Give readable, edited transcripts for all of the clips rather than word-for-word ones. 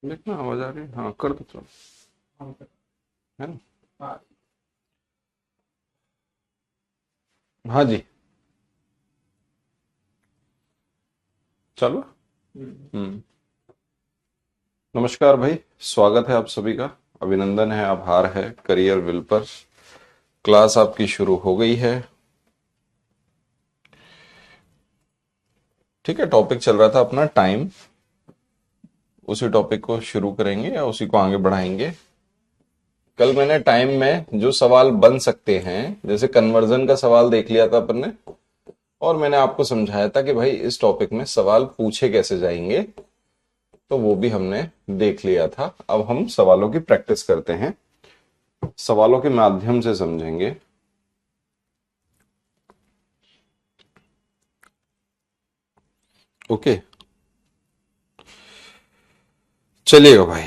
देखना आवाज आ रही है। हाँ कर दो चलो। है ना। हाँ जी। चलो। हम्म। नमस्कार भाई। स्वागत है आप सभी का। अभिनंदन है, आभार है। करियर विल पर क्लास आपकी शुरू हो गई है। ठीक है, टॉपिक चल रहा था अपना टाइम। उसी टॉपिक को शुरू करेंगे या उसी को आगे बढ़ाएंगे। कल मैंने टाइम में जो सवाल बन सकते हैं, जैसे कन्वर्जन का सवाल देख लिया था अपन ने, और मैंने आपको समझाया था कि भाई इस टॉपिक में सवाल पूछे कैसे जाएंगे, तो वो भी हमने देख लिया था। अब हम सवालों की प्रैक्टिस करते हैं, सवालों के माध्यम से समझेंगे। ओके, चलिएगा भाई।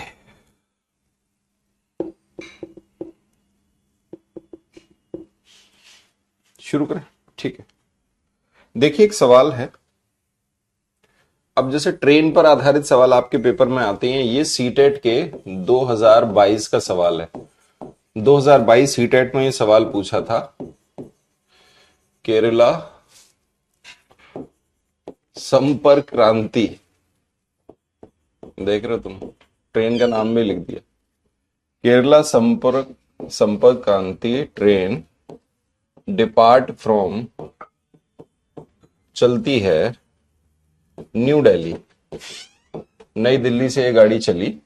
शुरू करें। ठीक है, देखिए एक सवाल है। अब जैसे ट्रेन पर आधारित सवाल आपके पेपर में आते हैं, ये सीटेट के 2022 का सवाल है। 2022 सीटेट में ये सवाल पूछा था। केरला संपर्क क्रांति, देख रहे हो तुम, ट्रेन का नाम भी लिख दिया। केरला संपर्क संपर्क क्रांति ट्रेन डिपार्ट फ्रॉम, चलती है न्यू दिल्ली। नई दिल्ली से ये गाड़ी चली,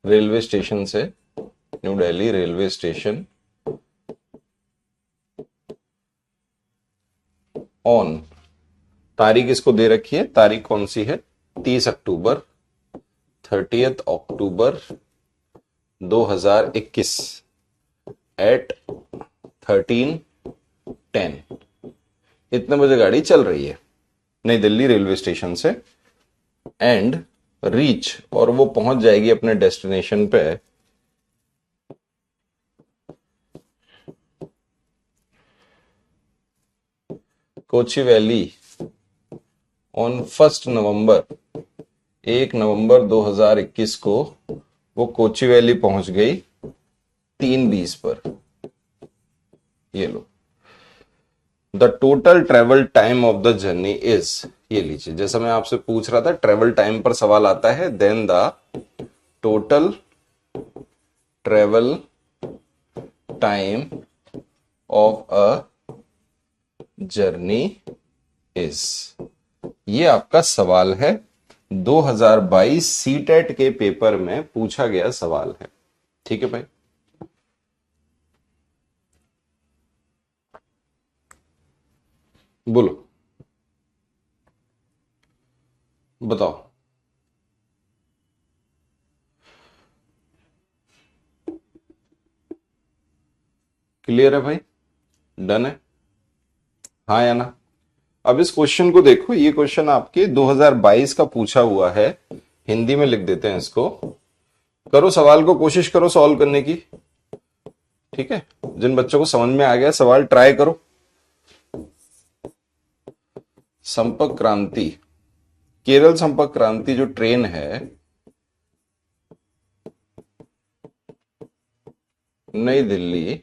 रेलवे स्टेशन से, new Delhi railway station, on, तारीख इसको दे रखी है। तारीख कौन सी है? 30 अक्टूबर, 30 अक्टूबर 2021 एट 13:10। इतने बजे गाड़ी चल रही है नई दिल्ली रेलवे स्टेशन से। एंड रीच, और वो पहुंच जाएगी अपने डेस्टिनेशन पे कोची वैली ऑन 1 नवंबर, 1 नवंबर 2021 को वो कोची वैली पहुंच गई 3:20 पर। ये लो, the total travel time of the journey is, ये लीजिए। जैसा मैं आपसे पूछ रहा था, ट्रेवल टाइम पर सवाल आता है, then the total travel time of a journey is, ये आपका सवाल है। 2022 सीटेट के पेपर में पूछा गया सवाल है। ठीक है भाई। बोलो, बताओ। क्लियर है भाई? डन है? हाँ या ना? अब इस क्वेश्चन को देखो, ये क्वेश्चन आपके 2022 का पूछा हुआ है। हिंदी में लिख देते हैं इसको। करो सवाल को, कोशिश करो सॉल्व करने की। ठीक है, जिन बच्चों को समझ में आ गया सवाल ट्राई करो। संपर्क क्रांति, केरल संपर्क क्रांति जो ट्रेन है, नई दिल्ली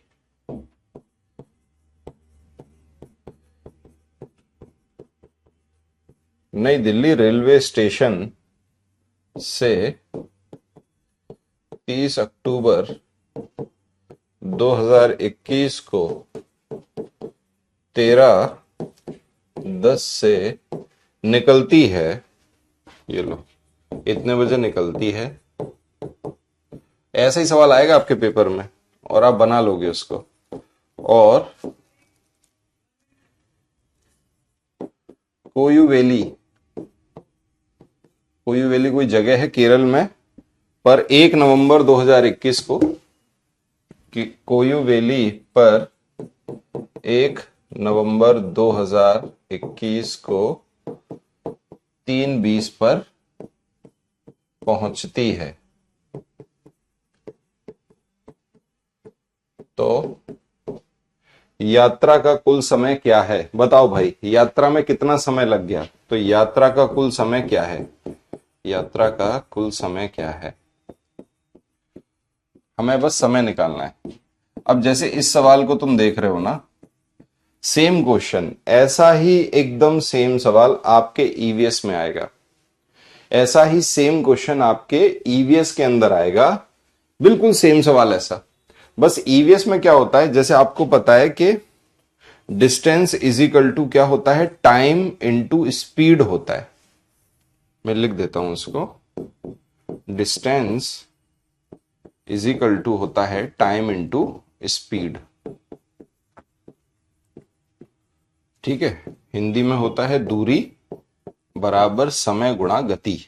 नई दिल्ली रेलवे स्टेशन से 30 अक्टूबर 2021 को 13:10 से निकलती है। ये लो, इतने बजे निकलती है। ऐसा ही सवाल आएगा आपके पेपर में और आप बना लोगे उसको। और कोयुवेली, कोयुवेली कोई जगह है केरल में, पर 1 नवंबर 2021 को, कोयुवेली पर 1 नवंबर 2021 को 3:20 पर पहुंचती है। तो यात्रा का कुल समय क्या है? बताओ भाई, यात्रा में कितना समय लग गया? तो यात्रा का कुल समय क्या है? यात्रा का कुल समय क्या है। हमें बस समय निकालना है। अब जैसे इस सवाल को तुम देख रहे हो ना, सेम क्वेश्चन, ऐसा ही एकदम सेम सवाल आपके ईवीएस में आएगा, ऐसा ही सेम क्वेश्चन आपके ईवीएस के अंदर आएगा, बिल्कुल सेम सवाल ऐसा। बस ईवीएस में क्या होता है, जैसे आपको पता है कि डिस्टेंस इज इक्वल टू क्या होता है, टाइम इनटू स्पीड होता है। मैं लिख देता हूं इसको, डिस्टेंस इज इक्वल टू होता है टाइम इनटू स्पीड। ठीक है, हिंदी में होता है दूरी बराबर समय गुणा गति।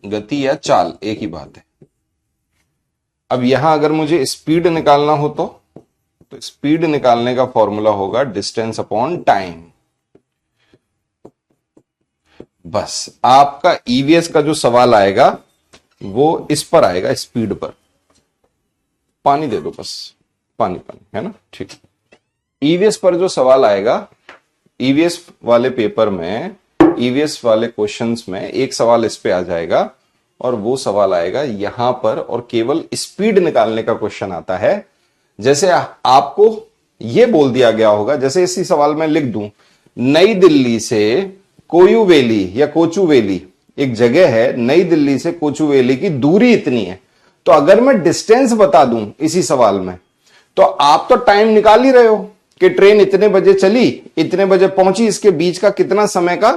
गति या चाल एक ही बात है। अब यहां अगर मुझे स्पीड निकालना हो तो स्पीड निकालने का फॉर्मूला होगा डिस्टेंस अपॉन टाइम। बस आपका ईवीएस का जो सवाल आएगा वो इस पर आएगा, स्पीड पर। पानी दे दो बस, पानी पानी है ना, ठीक। ईवीएस पर जो सवाल आएगा, ईवीएस वाले पेपर में, ईवीएस वाले क्वेश्चंस में एक सवाल इस पे आ जाएगा और वो सवाल आएगा यहां पर, और केवल स्पीड निकालने का क्वेश्चन आता है। जैसे आपको ये बोल दिया गया होगा, जैसे इसी सवाल में लिख दूं, नई दिल्ली से कोयुवेली या कोचुवेली एक जगह है, नई दिल्ली से कोचुवेली की दूरी इतनी है, तो अगर मैं डिस्टेंस बता दूं इसी सवाल में, तो आप तो टाइम निकाल ही रहे हो कि ट्रेन इतने बजे चली, इतने बजे पहुंची, इसके बीच का कितना समय का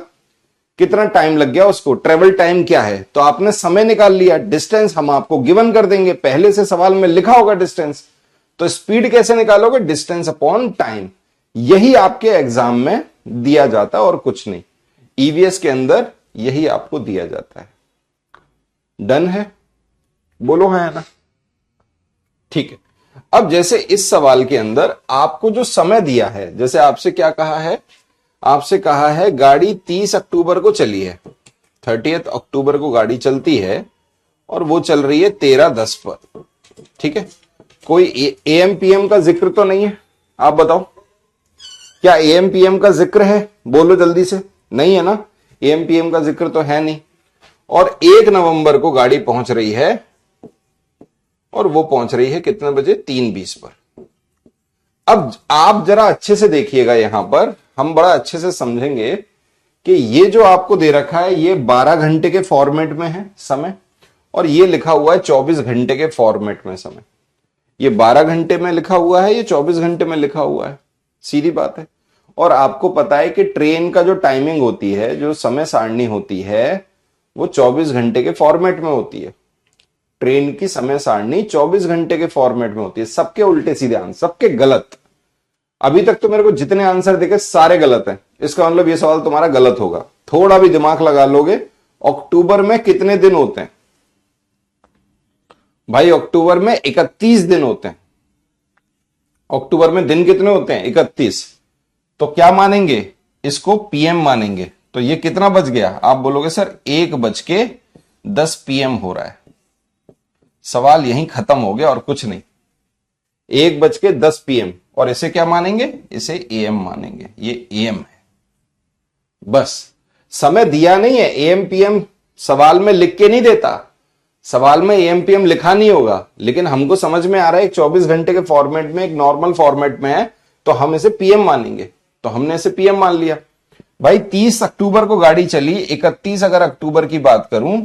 कितना टाइम लग गया, उसको ट्रेवल टाइम क्या है, तो आपने समय निकाल लिया। डिस्टेंस हम आपको गिवन कर देंगे, पहले से सवाल में लिखा होगा डिस्टेंस। तो स्पीड कैसे निकालोगे, डिस्टेंस अपॉन टाइम। यही आपके एग्जाम में दिया जाता है और कुछ नहीं, ईवीएस के अंदर यही आपको दिया जाता है। डन है, बोलो है ना, ठीक है। अब जैसे इस सवाल के अंदर आपको जो समय दिया है, जैसे आपसे क्या कहा है, आपसे कहा है गाड़ी 30 अक्टूबर को चली है, 30 अक्टूबर को गाड़ी चलती है और वो चल रही है 13:10 पर। ठीक है, कोई एएम पीएम का जिक्र तो नहीं है, आप बताओ क्या एएम पीएम का जिक्र है, बोलो जल्दी से, नहीं है ना, एएम पीएम का जिक्र तो है नहीं। और 1 नवंबर को गाड़ी पहुंच रही है और वो पहुंच रही है कितने बजे, 3:20 पर। अब आप जरा अच्छे से देखिएगा, यहां पर हम बड़ा अच्छे से समझेंगे कि ये जो आपको दे रखा है ये 12 घंटे के फॉर्मेट में है समय, और ये लिखा हुआ है 24 घंटे के फॉर्मेट में समय। ये 12 घंटे में लिखा हुआ है, ये 24 घंटे में लिखा हुआ है, सीधी बात है। और आपको पता है कि ट्रेन का जो टाइमिंग होती है, जो समय सारणी होती है, वो 24 घंटे के फॉर्मेट में होती है। ट्रेन की समय सारणी 24 घंटे के फॉर्मेट में होती है। सबके उल्टे सीधे आंसर, सबके गलत। अभी तक तो मेरे को जितने आंसर देखे सारे गलत हैं, इसका मतलब ये सवाल तुम्हारा गलत होगा। थोड़ा भी दिमाग लगा लोगे, अक्टूबर में कितने दिन होते हैं भाई, अक्टूबर में 31 दिन होते हैं। अक्टूबर में दिन कितने होते हैं, 31। तो क्या मानेंगे, इसको पीएम मानेंगे। तो ये कितना बज गया, आप बोलोगे सर 1:10 पीएम हो रहा है। सवाल यहीं खत्म हो गया और कुछ नहीं, 1:10 पीएम। और इसे क्या मानेंगे, इसे एएम मानेंगे, ये एएम है। बस समय दिया नहीं है, एएम पीएम सवाल में लिख के नहीं देता, सवाल में एएम पीएम लिखा नहीं होगा, लेकिन हमको समझ में आ रहा है एक 24 घंटे के फॉर्मेट में, एक नॉर्मल फॉर्मेट में है, तो हम इसे पीएम मानेंगे। तो हमने इसे पीएम मान लिया। भाई 30 अक्टूबर को गाड़ी चली, 31 अगर अक्टूबर की बात करूं,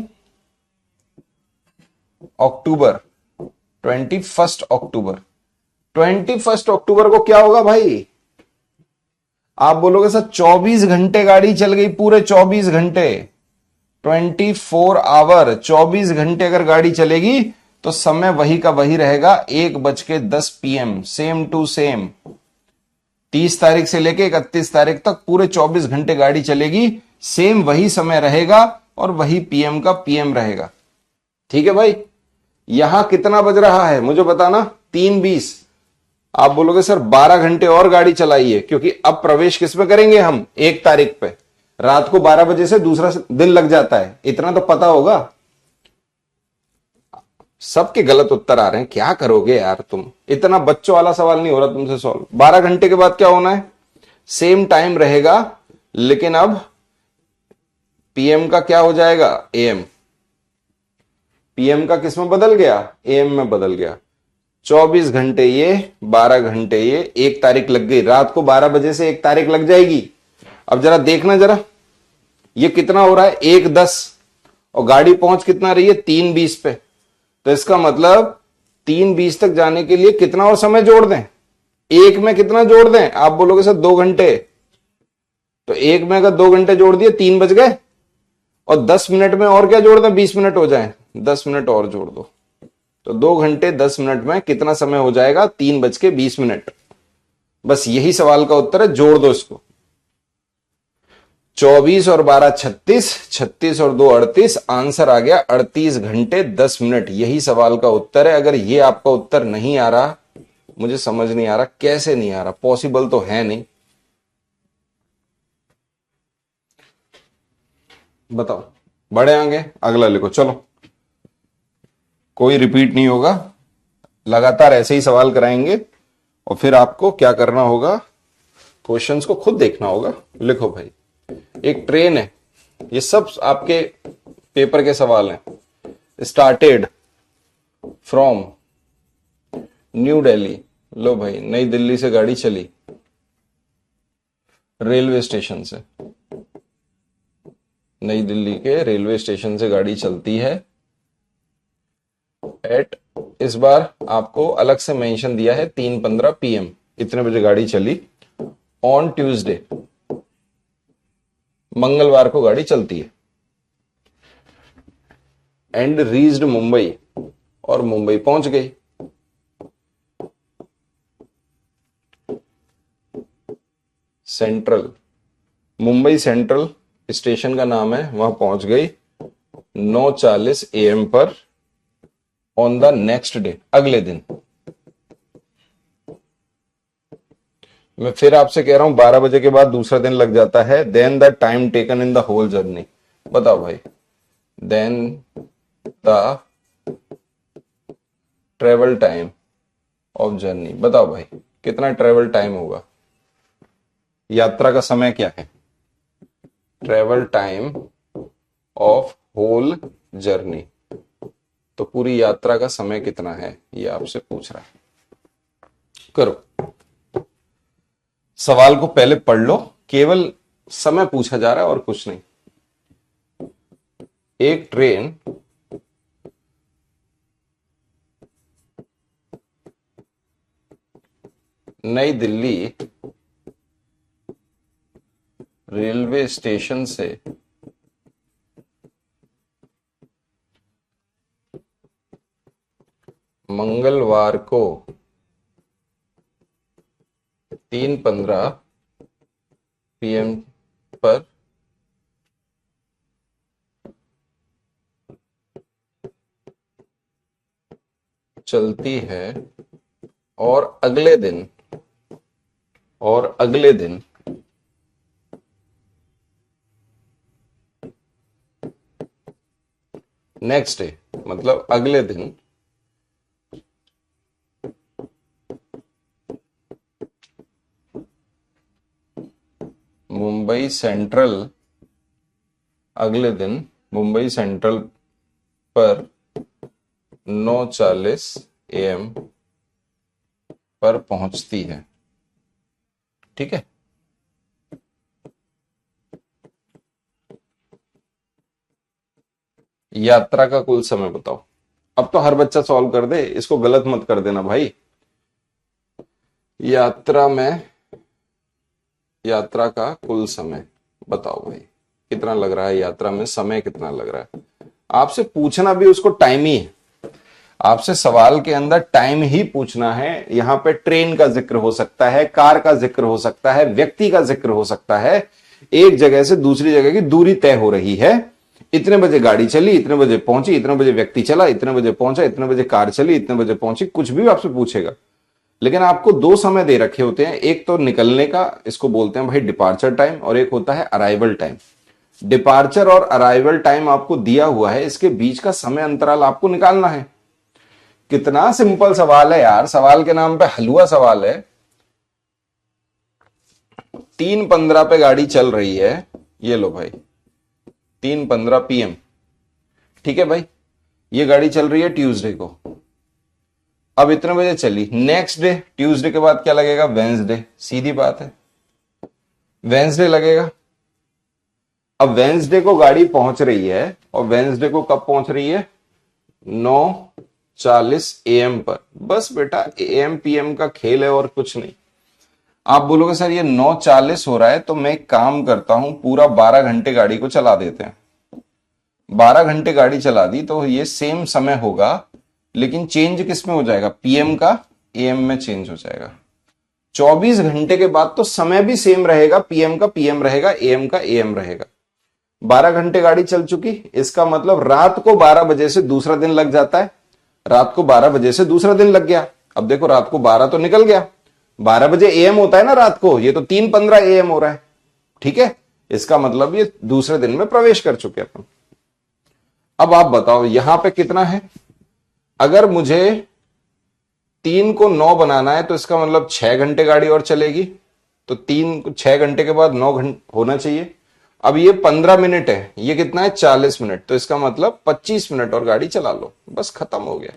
अक्टूबर 21 अक्टूबर, 21 अक्टूबर को क्या होगा भाई, आप बोलोगे सर 24 घंटे गाड़ी चल गई, पूरे 24 घंटे, 24 आवर, 24 घंटे अगर गाड़ी चलेगी तो समय वही का वही रहेगा, 1:10 पीएम, सेम टू सेम। 30 तारीख से लेके 31 तारीख तक पूरे 24 घंटे गाड़ी चलेगी, सेम वही समय रहेगा और वही पीएम का पीएम रहेगा। ठीक है भाई, यहां कितना बज रहा है मुझे बताना, 3:20। आप बोलोगे सर 12 घंटे और गाड़ी चलाइए, क्योंकि अब प्रवेश किस पे करेंगे हम, 1 तारीख पे, रात को 12 बजे से दूसरा दिन लग जाता है, इतना तो पता होगा। सबके गलत उत्तर आ रहे हैं, क्या करोगे यार तुम, इतना बच्चों वाला सवाल नहीं हो रहा तुमसे सॉल्व। 12 घंटे के बाद क्या होना है, सेम टाइम रहेगा, लेकिन अब पीएम का क्या हो जाएगा, एएम। पीएम का किस में बदल गया, एएम में बदल गया। 24 घंटे ये, 12 घंटे ये, 1 तारीख लग गई। रात को 12 बजे से 1 तारीख लग जाएगी। अब जरा देखना जरा, ये कितना हो रहा है, 1:10, और गाड़ी पहुंच कितना रही है, 3:20 पे। तो इसका मतलब 3:20 तक जाने के लिए कितना और समय जोड़ दें, एक में कितना जोड़ दें। आप बोलोगे सर 2 घंटे, तो एक में अगर 2 घंटे जोड़ दिए 3 बज गए, और 10 मिनट में और क्या जोड़ दें, 20 मिनट हो जाए, 10 मिनट और जोड़ दो, तो 2 घंटे 10 मिनट में कितना समय हो जाएगा, 3:20। बस यही सवाल का उत्तर है, जोड़ दो इसको। 24 और 12 36, 36 और 2 38, आंसर आ गया 38 घंटे 10 मिनट। यही सवाल का उत्तर है। अगर ये आपका उत्तर नहीं आ रहा, मुझे समझ नहीं आ रहा कैसे नहीं आ रहा, पॉसिबल तो है नहीं। बताओ, बढ़े आगे, अगला लिखो। चलो, कोई रिपीट नहीं होगा, लगातार ऐसे ही सवाल कराएंगे, और फिर आपको क्या करना होगा, क्वेश्चंस को खुद देखना होगा। लिखो भाई, एक ट्रेन है, ये सब आपके पेपर के सवाल हैं। स्टार्टेड फ्रॉम न्यू दिल्ली, लो भाई, नई दिल्ली से गाड़ी चली, रेलवे स्टेशन से, नई दिल्ली के रेलवे स्टेशन से गाड़ी चलती है एट, इस बार आपको अलग से मेंशन दिया है 3:15 PM, इतने बजे गाड़ी चली। ऑन ट्यूसडे, मंगलवार को गाड़ी चलती है। एंड रीच्ड मुंबई, और मुंबई पहुंच गई। सेंट्रल, मुंबई सेंट्रल स्टेशन का नाम है, वहां पहुंच गई 9:40 AM पर, ऑन द नेक्स्ट डे, अगले दिन। मैं फिर आपसे कह रहा हूं 12 बजे के बाद दूसरा दिन लग जाता है। Then the time taken in the whole journey, बताओ भाई, then the travel time of journey, बताओ भाई कितना ट्रेवल टाइम होगा, यात्रा का समय क्या है, travel time of whole journey, तो पूरी यात्रा का समय कितना है, ये आपसे पूछ रहा है। करो, सवाल को पहले पढ़ लो, केवल समय पूछा जा रहा है और कुछ नहीं। एक ट्रेन नई दिल्ली रेलवे स्टेशन से मंगलवार को 3:15 PM पर चलती है, और अगले दिन नेक्स्ट डे, मतलब अगले दिन मुंबई सेंट्रल, अगले दिन मुंबई सेंट्रल पर 9:40 AM पर पहुंचती है। ठीक है, यात्रा का कुल समय बताओ। अब तो हर बच्चा सॉल्व कर दे, इसको गलत मत कर देना भाई। यात्रा का कुल समय बताओ भाई, कितना लग रहा है यात्रा में, समय कितना लग रहा है। आपसे पूछना भी उसको टाइम ही है, आपसे सवाल के अंदर टाइम ही पूछना है। यहां पे ट्रेन का जिक्र हो सकता है, कार का जिक्र हो सकता है, व्यक्ति का जिक्र हो सकता है, एक जगह से दूसरी जगह की दूरी तय हो रही है, इतने बजे गाड़ी चली, इतने बजे पहुंची, इतने बजे व्यक्ति चला, इतने बजे पहुंचा, इतने बजे कार चली, इतने बजे पहुंची, कुछ भी आपसे पूछेगा। लेकिन आपको 2 समय दे रखे होते हैं, एक तो निकलने का, इसको बोलते हैं भाई डिपार्चर टाइम, और एक होता है अराइवल टाइम। डिपार्चर और अराइवल टाइम आपको दिया हुआ है, इसके बीच का समय अंतराल आपको निकालना है। कितना सिंपल सवाल है यार, सवाल के नाम पे हलवा सवाल है। 3:15 पे गाड़ी चल रही है, ये लो भाई, 3:15 PM। ठीक है भाई, ये गाड़ी चल रही है ट्यूसडे को। अब इतने बजे चली, नेक्स्ट डे ट्यूसडे के बाद क्या लगेगा? वेंसडे। सीधी बात है, वेंसडे लगेगा। अब वेंसडे को गाड़ी पहुंच रही है, और वेंसडे को कब पहुंच रही है? 9:40 AM पर। बस बेटा AM PM का खेल है और कुछ नहीं। आप बोलोगे सर ये 9:40 हो रहा है, तो मैं एक काम करता हूं, पूरा 12 घंटे गाड़ी को चला देते हैं। 12 घंटे गाड़ी चला दी तो ये सेम समय होगा, लेकिन चेंज किस में हो जाएगा? PM का AM में चेंज हो जाएगा। 24 घंटे के बाद तो समय भी सेम रहेगा, PM का PM रहेगा, AM का AM रहेगा। 12 घंटे गाड़ी चल चुकी, इसका मतलब रात को 12 बजे से दूसरा दिन लग जाता है। रात को 12 बजे से दूसरा दिन लग गया। अब देखो रात को 12 तो निकल गया, 12 बजे AM होता है ना रात को, ये तो 3:15 AM हो रहा है। ठीक है, इसका मतलब ये दूसरे दिन में प्रवेश कर चुके अपन। अब आप बताओ यहां पे कितना है? अगर मुझे 3 को 9 बनाना है तो इसका मतलब 6 घंटे गाड़ी और चलेगी, तो 6 घंटे के बाद 9 घंटे होना चाहिए। अब ये 15 मिनट है, ये कितना है? 40 मिनट, तो इसका मतलब 25 मिनट और गाड़ी चला लो, बस खत्म हो गया।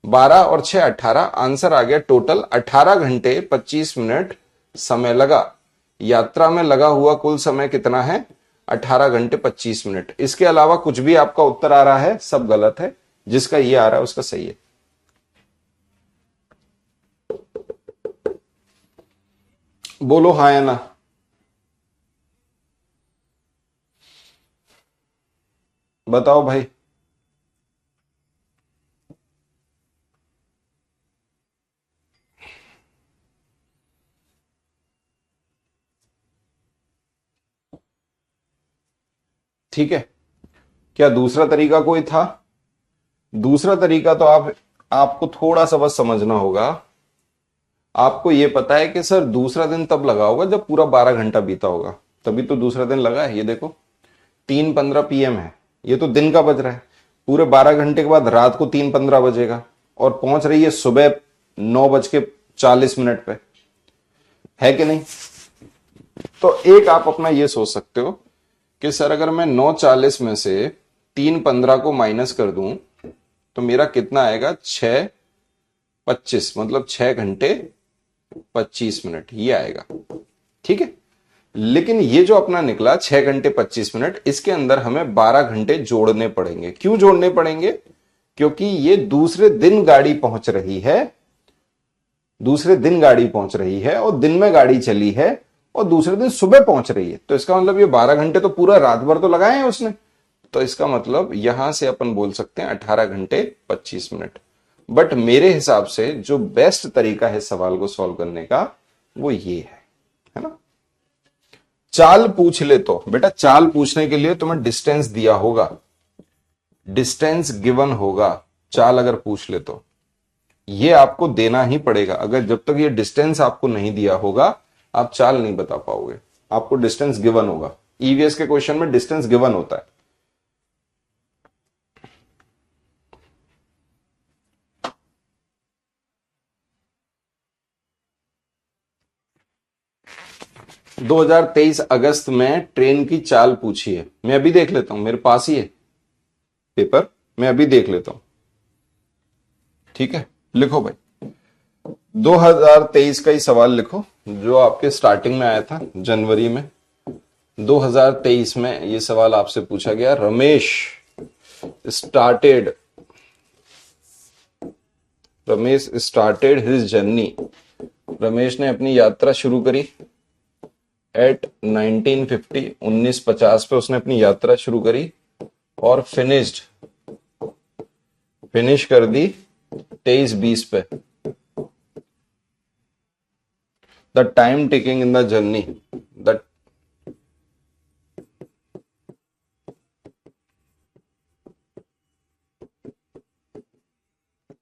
12 और 6 18, आंसर आ गया टोटल 18 घंटे 25 मिनट समय लगा। यात्रा में लगा हुआ कुल समय कितना है? 18 घंटे 25 मिनट। इसके अलावा कुछ भी आपका उत्तर आ रहा है सब गलत है, जिसका ये आ रहा है उसका सही है। बोलो हाँ या ना। बताओ भाई। ठीक है, क्या दूसरा तरीका कोई था? दूसरा तरीका तो आपको थोड़ा सा बस समझना होगा। आपको यह पता है कि सर दूसरा दिन तब लगा होगा जब पूरा 12 घंटा बीता होगा, तभी तो दूसरा दिन लगा है। ये देखो 3:15 PM है, ये तो दिन का बज रहा है। पूरे 12 घंटे के बाद रात को 3:15 बजेगा, और पहुंच रही है सुबह 9:40 पे, है कि नहीं? तो एक आप अपना ये सोच सकते हो कि सर अगर मैं 9:40 में से 3:15 को माइनस कर दूं तो मेरा कितना आएगा? 6:25, मतलब 6 घंटे 25 मिनट ये आएगा। ठीक है, लेकिन ये जो अपना निकला 6 घंटे 25 मिनट, इसके अंदर हमें 12 घंटे जोड़ने पड़ेंगे। क्यों जोड़ने पड़ेंगे? क्योंकि ये दूसरे दिन गाड़ी पहुंच रही है, दूसरे दिन गाड़ी पहुंच रही है, और दिन में गाड़ी चली है, और दूसरे दिन सुबह पहुंच रही है। तो इसका मतलब ये 12 घंटे तो पूरा रात भर तो लगाए हैं उसने। तो इसका मतलब यहां से अपन बोल सकते हैं 18 घंटे 25 मिनट। बट मेरे हिसाब से जो बेस्ट तरीका है सवाल को सॉल्व करने का वो ये है ना? चाल पूछ ले तो बेटा, चाल पूछने के लिए तुम्हें डिस्टेंस दिया होगा, डिस्टेंस गिवन होगा। चाल अगर पूछ ले तो ये आपको देना ही पड़ेगा। अगर जब तक ये डिस्टेंस आपको नहीं दिया होगा आप चाल नहीं बता पाओगे। आपको डिस्टेंस गिवन होगा। ईवीएस के क्वेश्चन में डिस्टेंस गिवन होता है। – 2023 अगस्त में ट्रेन की चाल पूछी है। मैं अभी देख लेता हूं, मेरे पास ही है पेपर, मैं अभी देख लेता हूं। ठीक है, लिखो भाई 2023 का ही सवाल लिखो जो आपके स्टार्टिंग में आया था जनवरी में। 2023 में ये सवाल आपसे पूछा गया। Ramesh started his journey. Ramesh ने अपनी यात्रा शुरू करी एट 1950, 1950 पे उसने अपनी यात्रा शुरू करी, और फिनिश कर दी 23-20 पे। The time taking in the journey,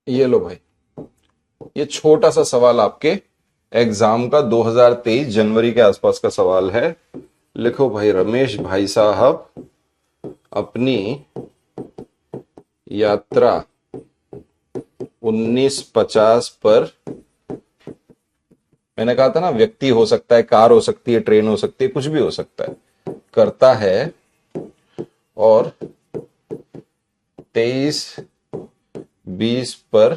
ये लो भाई, ये छोटा सा सवाल आपके एग्जाम का 2023 जनवरी के आसपास का सवाल है। लिखो भाई, रमेश भाई साहब अपनी यात्रा 1950 पर, मैंने कहा था ना व्यक्ति हो सकता है, कार हो सकती है, ट्रेन हो सकती है, कुछ भी हो सकता है, करता है और 23:20 पर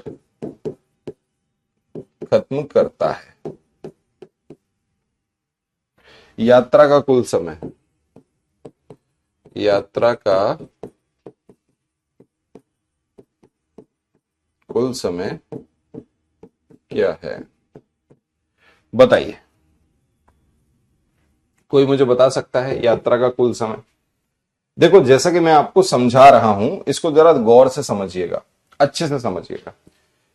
खत्म करता है। यात्रा का कुल समय, यात्रा का कुल समय क्या है बताइए। कोई मुझे बता सकता है यात्रा का कुल समय? देखो, जैसा कि मैं आपको समझा रहा हूं, इसको जरा गौर से समझिएगा, अच्छे से समझिएगा।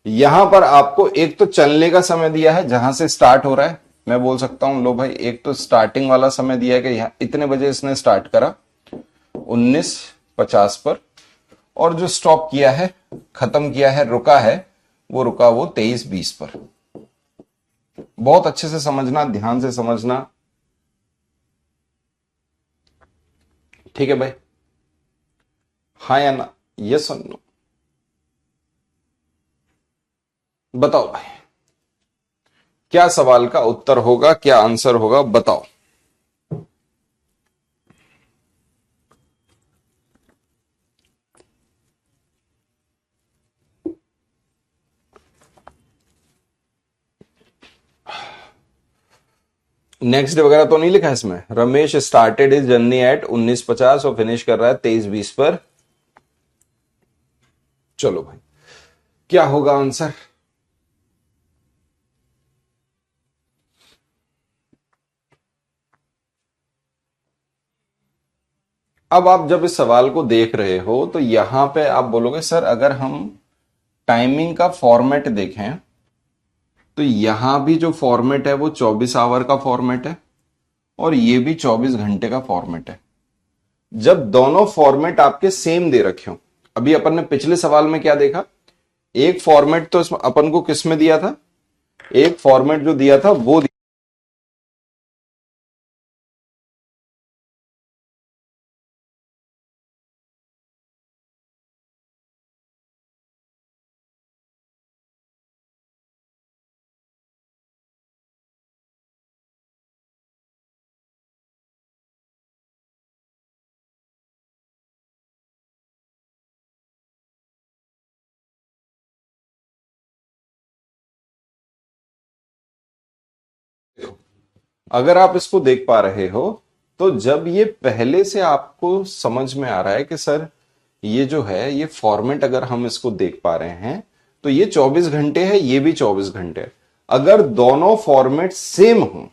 यहां पर आपको एक तो चलने का समय दिया है, जहां से स्टार्ट हो रहा है। मैं बोल सकता हूं, लो भाई, एक तो स्टार्टिंग वाला समय दिया है कि यहां इतने बजे इसने स्टार्ट करा 19:50 पर, और जो स्टॉप किया है, खत्म किया है, रुका है, वो रुका वो 23:20 पर। बहुत अच्छे से समझना, ध्यान से समझना। ठीक है भाई? हाँ या ना, यस और नो, बताओ भाई। क्या सवाल का उत्तर होगा, क्या आंसर होगा, बताओ। नेक्स्ट डे वगैरह तो नहीं लिखा है इसमें? Ramesh started is journey at 19:50 और फिनिश कर रहा है 23:20 पर। चलो भाई, क्या होगा आंसर? अब आप जब इस सवाल को देख रहे हो तो यहां पे आप बोलोगे, सर अगर हम टाइमिंग का फॉर्मेट देखें तो यहां भी जो फॉर्मेट है वो 24 आवर का फॉर्मेट है, और ये भी 24 घंटे का फॉर्मेट है। जब दोनों फॉर्मेट आपके सेम दे रखे हो, अभी अपन ने पिछले सवाल में क्या देखा, एक फॉर्मेट तो इसमें अपन को किस में दिया था, एक फॉर्मेट जो दिया था वो अगर आप इसको देख पा रहे हो, तो जब ये पहले से आपको समझ में आ रहा है कि सर ये जो है ये फॉर्मेट, अगर हम इसको देख पा रहे हैं तो ये 24 घंटे है, ये भी 24 घंटे है। अगर दोनों फॉर्मेट सेम हो,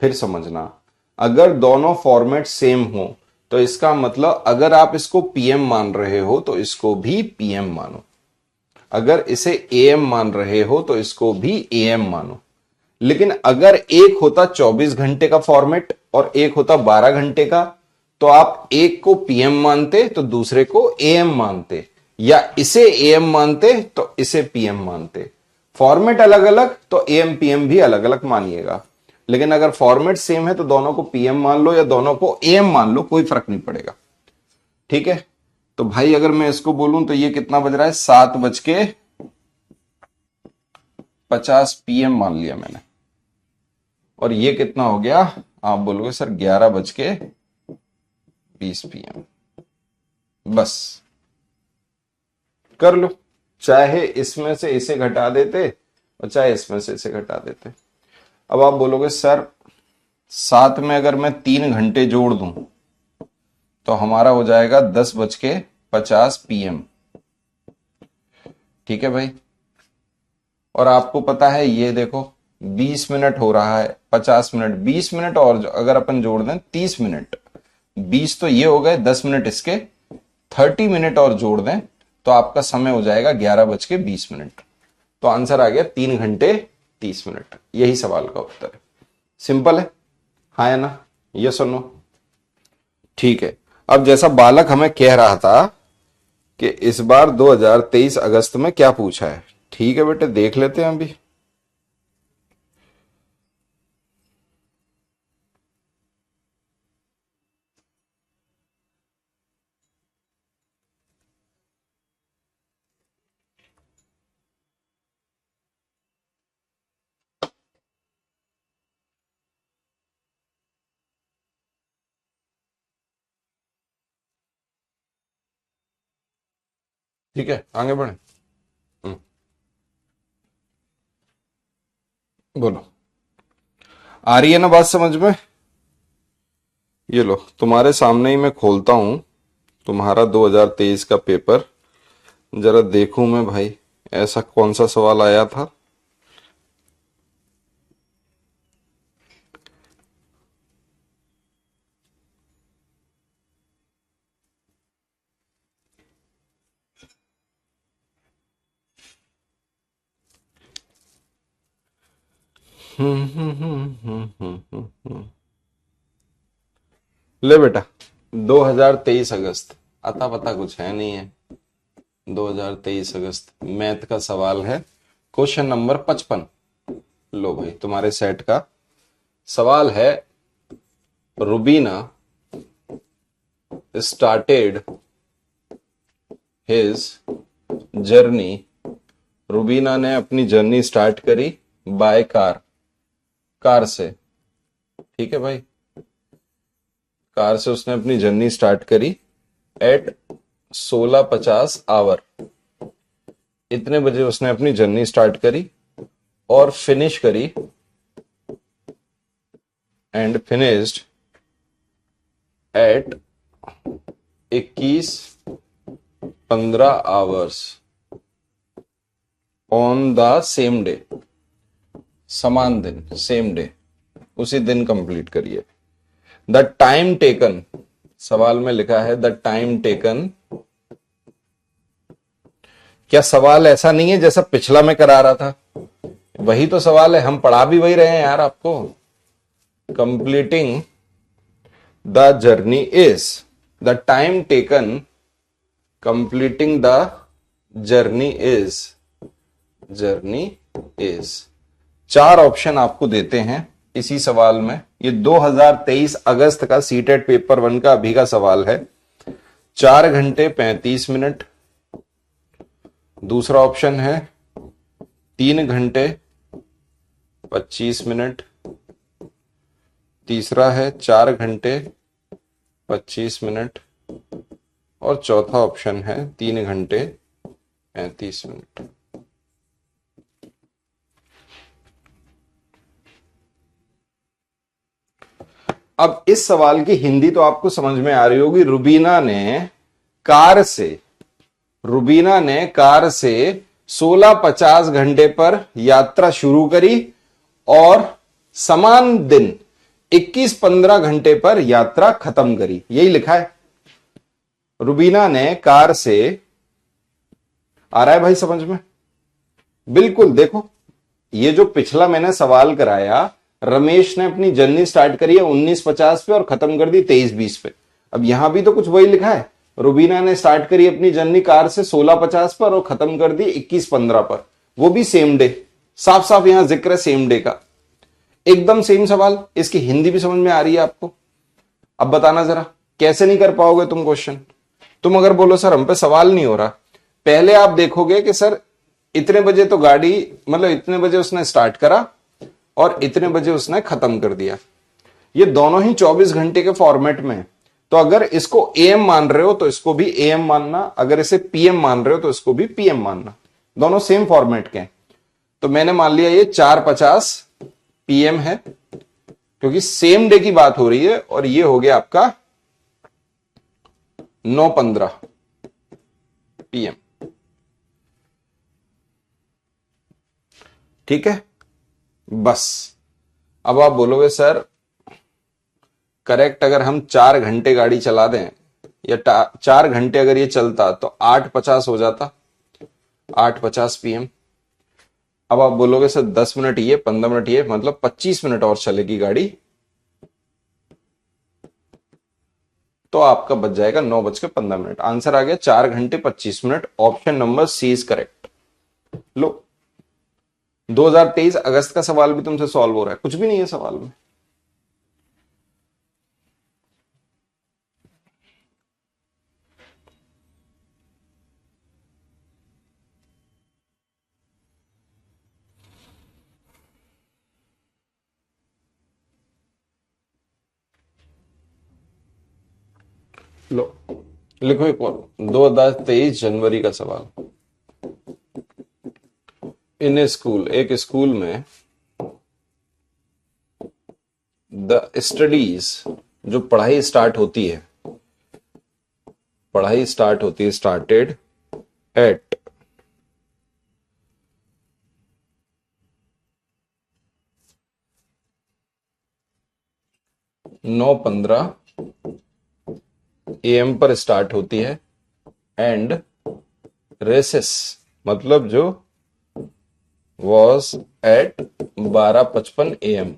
फिर समझना, अगर दोनों फॉर्मेट सेम हो तो इसका मतलब अगर आप इसको पीएम मान रहे हो तो इसको भी पीएम मानो, अगर इसे एएम मान रहे हो तो इसको भी एएम मानो। लेकिन अगर एक होता 24 घंटे का फॉर्मेट और एक होता 12 घंटे का, तो आप एक को पीएम मानते तो दूसरे को एएम मानते, या इसे एएम मानते तो इसे पीएम मानते। फॉर्मेट अलग अलग तो एएम पीएम भी अलग अलग मानिएगा, लेकिन अगर फॉर्मेट सेम है तो दोनों को पीएम मान लो या दोनों को एएम मान लो, कोई फर्क नहीं पड़ेगा। ठीक है? तो भाई अगर मैं इसको बोलूं तो ये कितना बज रहा है, 7:50 पीएम मान लिया मैंने, और ये कितना हो गया, आप बोलोगे सर 11:20 PM। बस कर लो, चाहे इसमें से इसे घटा देते और चाहे इसमें से इसे घटा देते। अब आप बोलोगे सर साथ में अगर मैं 3 घंटे जोड़ दूं तो हमारा हो जाएगा 10:50 PM। ठीक है भाई? और आपको पता है ये देखो 20 मिनट हो रहा है, 50 मिनट, 20 मिनट, और अगर अपन जोड़ दें 30 मिनट, 20 तो ये हो गए, 10 मिनट इसके, 30 मिनट और जोड़ दें तो आपका समय हो जाएगा 11:20। तो आंसर आ गया 3 घंटे 30 मिनट। यही सवाल का उत्तर है। सिंपल है, हाँ या ना, यस और नो? ठीक है। अब जैसा बालक हमें कह रहा था कि इस बार 2023 अगस्त में क्या पूछा है, ठीक है बेटे, देख लेते हैं अभी। ठीक है, आगे बढ़े। बोलो, आ रही है ना बात समझ में? ये लो, तुम्हारे सामने ही मैं खोलता हूं तुम्हारा 2023 का पेपर, जरा देखूं मैं भाई ऐसा कौन सा सवाल आया था। ले बेटा, 2023 अगस्त, अता पता कुछ है नहीं है। 2023 अगस्त मैथ का सवाल है, क्वेश्चन नंबर 55। लो भाई, तुम्हारे सेट का सवाल है। Rubina started his journey, Rubina ने अपनी जर्नी स्टार्ट करी बाय कार, कार से। ठीक है भाई, कार से उसने अपनी जर्नी स्टार्ट करी एट 16:50 आवर, इतने बजे उसने अपनी जर्नी स्टार्ट करी और फिनिश करी and finished at 21:15 hours on the same day, समान दिन, सेम डे, उसी दिन कंप्लीट करिए। द टाइम टेकन, सवाल में लिखा है द टाइम टेकन। क्या सवाल ऐसा नहीं है जैसा पिछला में करा रहा था? वही तो सवाल है, हम पढ़ा भी वही रहे हैं यार आपको। Completing the journey is, the time taken completing the journey is, journey is. चार ऑप्शन आपको देते हैं इसी सवाल में। ये 2023 अगस्त का सीटेट पेपर 1 का अभी का सवाल है। 4 घंटे 35 मिनट, दूसरा ऑप्शन है 3 घंटे 25 मिनट, तीसरा है 4 घंटे 25 मिनट और चौथा ऑप्शन है 3 घंटे 35 मिनट। अब इस सवाल की हिंदी तो आपको समझ में आ रही होगी। रुबीना ने कार से 16:50 घंटे पर यात्रा शुरू करी और समान दिन 21:15 घंटे पर यात्रा खत्म करी, यही लिखा है। रुबीना ने कार से, आ रहा है भाई समझ में? बिल्कुल, देखो ये जो पिछला मैंने सवाल कराया, रमेश ने अपनी जर्नी स्टार्ट करी है 19:50 पे और खत्म कर दी 23:20 पे। अब यहां भी तो कुछ वही लिखा है, रुबीना ने स्टार्ट करी अपनी जर्नी कार से 16:50 पर और खत्म कर दी 21:15 पर, वो भी सेम डे। साफ साफ यहां जिक्र है सेम डे का, एकदम सेम सवाल। इसकी हिंदी भी समझ में आ रही है आपको? अब बताना जरा, कैसे नहीं कर पाओगे तुम क्वेश्चन? तुम अगर बोलो सर हम पे सवाल नहीं हो रहा, पहले आप देखोगे कि सर इतने बजे तो गाड़ी, मतलब इतने बजे उसने स्टार्ट करा और इतने बजे उसने खत्म कर दिया। ये दोनों ही 24 घंटे के फॉर्मेट में है। तो अगर इसको एएम मान रहे हो तो इसको भी एएम मानना, अगर इसे पीएम मान रहे हो तो इसको भी पीएम मानना, दोनों सेम फॉर्मेट के हैं। तो मैंने मान लिया ये 4:50 पीएम है, क्योंकि सेम डे की बात हो रही है, और ये हो गया आपका 9:15 पीएम। ठीक है, बस। अब आप बोलोगे सर करेक्ट, अगर हम 4 घंटे गाड़ी चला दें या 4 घंटे अगर ये चलता तो 8:50 हो जाता, 8:50 पीएम। अब आप बोलोगे सर 10 मिनट ये 15 मिनट ये, मतलब 25 मिनट और चलेगी गाड़ी, तो आपका बच जाएगा 9:15। आंसर आ गया 4 घंटे 25 मिनट। Option number C is correct. लो, 2023 अगस्त का सवाल भी तुमसे सॉल्व हो रहा है, कुछ भी नहीं है सवाल में। लो, लिखो एक और 2023 जनवरी का सवाल। इन ए स्कूल, एक स्कूल में द स्टडीज, जो पढ़ाई स्टार्ट होती है, स्टार्टेड एट 9:15 AM पर स्टार्ट होती है एंड रेसेस मतलब जो वॉज एट 12:55 AM।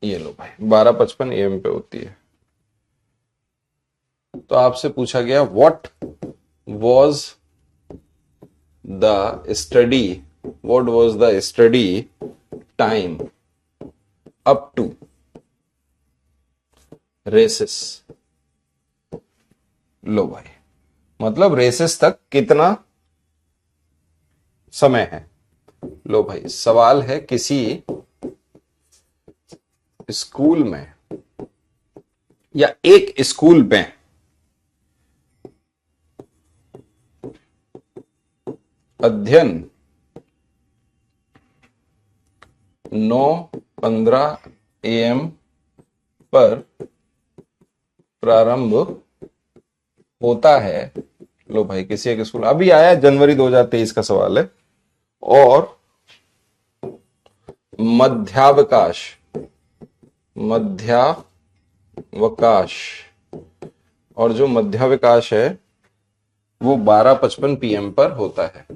ये लो भाई 12:55 AM पे होती है। तो आपसे पूछा गया what was the study time up to recess. लो भाई मतलब रेसेस तक कितना समय है। लो भाई सवाल है किसी स्कूल में या एक स्कूल में अध्ययन 9:15 AM पर प्रारंभ होता है। लो भाई किसी एक स्कूल, अभी आया जनवरी 2023 का सवाल है। और मध्यावकाश और जो मध्यावकाश है वो 12:55 PM पर होता है।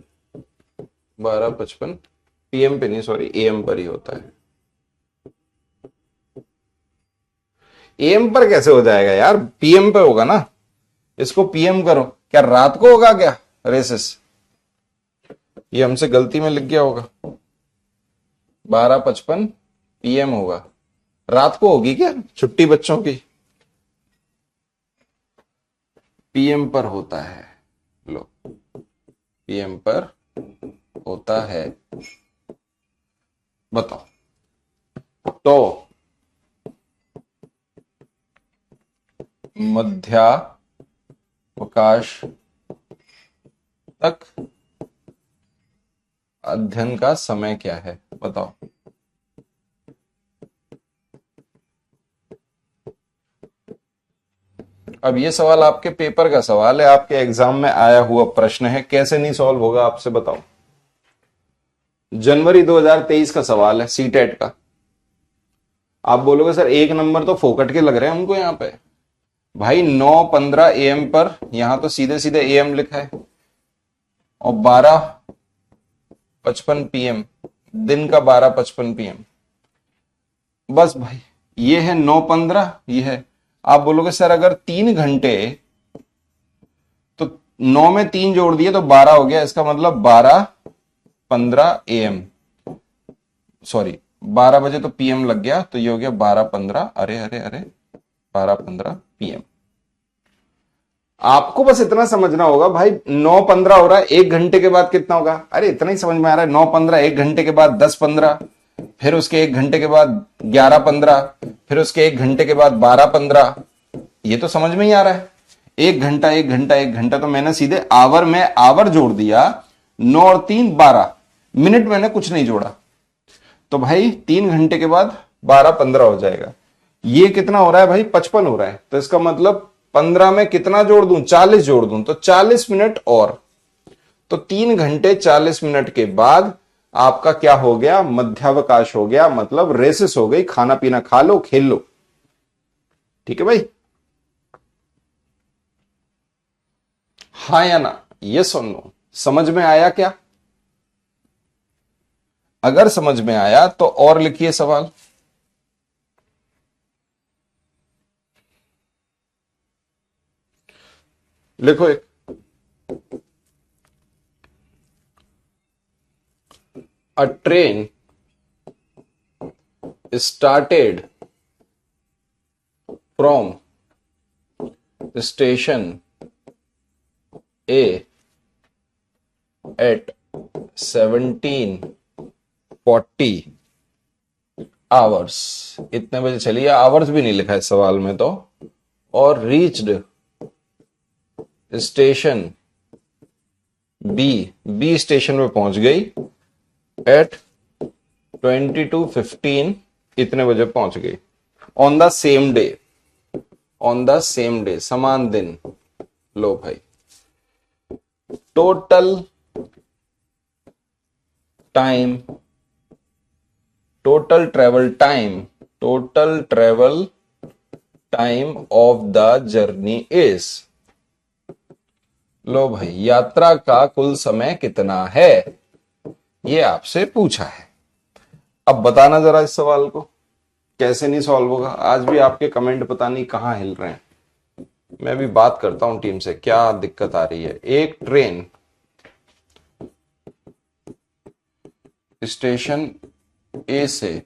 12:55 PM पे नहीं, सॉरी AM पर ही होता है। AM पर कैसे हो जाएगा यार, PM पे होगा ना। इसको PM करो, क्या रात को होगा क्या रेसेस? ये हमसे गलती में लिख गया होगा। 12:55 PM होगा, रात को होगी क्या छुट्टी बच्चों की? PM पर होता है। लो PM पर होता है। बताओ तो मध्यावकाश तक अध्ययन का समय क्या है, बताओ। अब ये सवाल आपके पेपर का सवाल है, आपके एग्जाम में आया हुआ प्रश्न है, कैसे नहीं सॉल्व होगा आपसे बताओ। जनवरी 2023 का सवाल है सीटेट का। आप बोलोगे सर एक नंबर तो फोकट के लग रहे हैं हमको यहां पे। भाई 9:15 AM पर, यहां तो सीधे सीधे AM लिखा है, और 12:55 PM, दिन का 12:55 PM। बस भाई ये है 9:15, ये है। आप बोलोगे सर अगर 3 घंटे, तो 9 में 3 जोड़ दिए तो 12 हो गया, इसका मतलब 12:15 AM, सॉरी 12 बजे तो PM लग गया, तो ये हो गया 12:15, अरे अरे अरे 12:15 PM। आपको बस इतना समझना होगा भाई 9:15 हो रहा है, 1 घंटे के बाद कितना होगा, अरे इतना ही समझ में आ रहा है। 9:15 1 घंटे के बाद 10:15, फिर उसके 1 घंटे के बाद 11:15, फिर उसके 1 घंटे के बाद 12:15। ये तो समझ में ही आ रहा है। 1 घंटा 1 घंटा 1 घंटा, तो मैंने सीधे आवर में आवर जोड़ दिया। 9 और 3 12, मिनट मैंने कुछ नहीं जोड़ा, तो भाई 3 घंटे के बाद 12:15 हो जाएगा। ये कितना हो रहा है भाई 55 हो रहा है, तो इसका मतलब 15 में कितना जोड़ दूं, 40 जोड़ दूं, तो 40 मिनट और, तो 3 घंटे 40 मिनट के बाद आपका क्या हो गया, मध्यावकाश हो गया, मतलब रेसेस हो गई, खाना पीना खा लो, खेल लो। ठीक है भाई, हाँ या ना, यस और नो, समझ में आया क्या? अगर समझ में आया तो और लिखिए सवाल। लिखो एक, a train started from station A at 17:40 hours, इतने बजे चलिए, आवर्स भी नहीं लिखा है सवाल में तो, और रीच्ड स्टेशन बी स्टेशन पे पहुंच गई एट 22:15, इतने बजे पहुंच गई। ऑन द सेम डे, समान दिन। लो भाई, total travel time of the journey is. लो भाई, यात्रा का कुल समय कितना है, ये आपसे पूछा है। अब बताना जरा इस सवाल को कैसे नहीं सॉल्व होगा। आज भी आपके कमेंट पता नहीं कहां हिल रहे हैं। मैं भी बात करता हूं टीम से, क्या दिक्कत आ रही है। एक ट्रेन स्टेशन ए से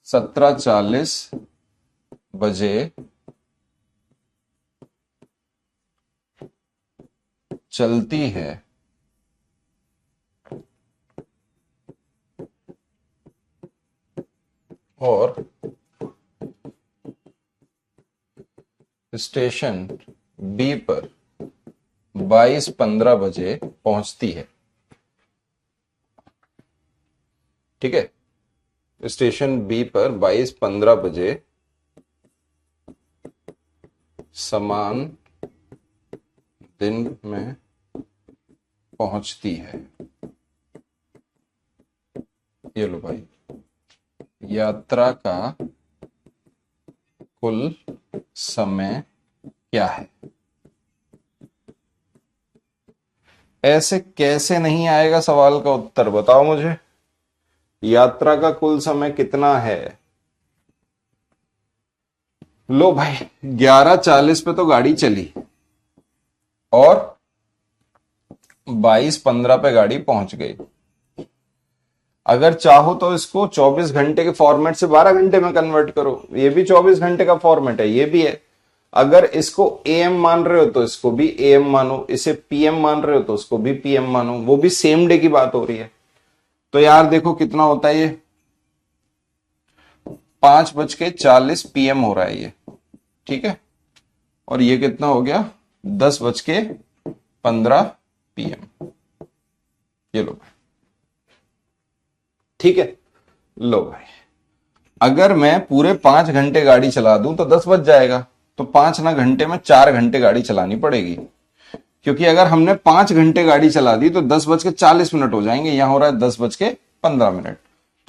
17:40 बजे चलती है और स्टेशन बी पर 22:15 बजे पहुंचती है। ठीक है, स्टेशन बी पर 22:15 बजे समान दिन में पहुंचती है। ये लो भाई, यात्रा का कुल समय क्या है। ऐसे कैसे नहीं आएगा सवाल का उत्तर, बताओ मुझे। यात्रा का कुल समय कितना है। लो भाई, 11:40 पे तो गाड़ी चली और 22:15 पे गाड़ी पहुंच गई। अगर चाहो तो इसको 24 घंटे के फॉर्मेट से 12 घंटे में कन्वर्ट करो। ये भी 24 घंटे का फॉर्मेट है, ये भी है। अगर इसको एएम मान रहे हो तो इसको भी एएम मानो, इसे पीएम मान रहे हो तो उसको भी पीएम मानो, वो भी सेम डे की बात हो रही है। तो यार देखो कितना होता है ये, 5:40 पीएम हो रहा है ये। ठीक है, और ये कितना हो गया, 10:15 पीएम। ये लो भाई, ठीक है। लो भाई, अगर मैं पूरे 5 घंटे गाड़ी चला दूं तो 10 बज जाएगा। तो 5 ना घंटे में 4 घंटे गाड़ी चलानी पड़ेगी, क्योंकि अगर हमने 5 घंटे गाड़ी चला दी तो 10:40 हो जाएंगे। यहां हो रहा है 10:15।